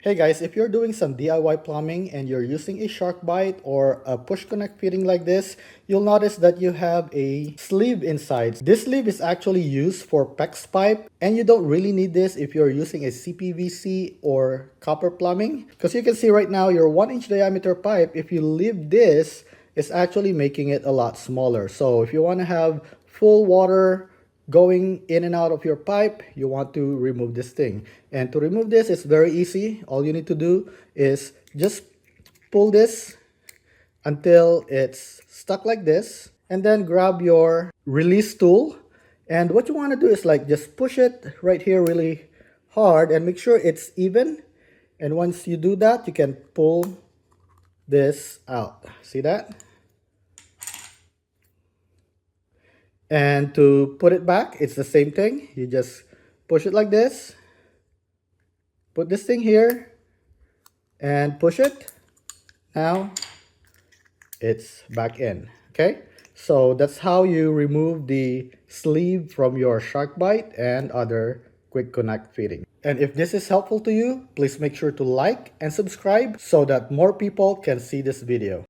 Hey guys, if you're doing some DIY plumbing and you're using a SharkBite or a push connect fitting like this, you'll notice that you have a sleeve inside. This sleeve is actually used for PEX pipe, and you don't really need this if you're using a CPVC or copper plumbing. Because you can see right now your 1-inch diameter pipe, if you leave this, it's actually making it a lot smaller. So if you want to have full water going in and out of your pipe, you want to remove this thing. And to remove this, it's very easy. All you need to do is just pull this until it's stuck like this, and then grab your release tool. And what you want to do is like just push it right here really hard and make sure it's even. And once you do that, you can pull this out. See that? And to put it back, it's the same thing. You just push it like this, put this thing here, and push it. Now it's back in. Okay, so that's how you remove the sleeve from your SharkBite and other quick connect fitting. And if this is helpful to you, please make sure to like and subscribe so that more people can see this video.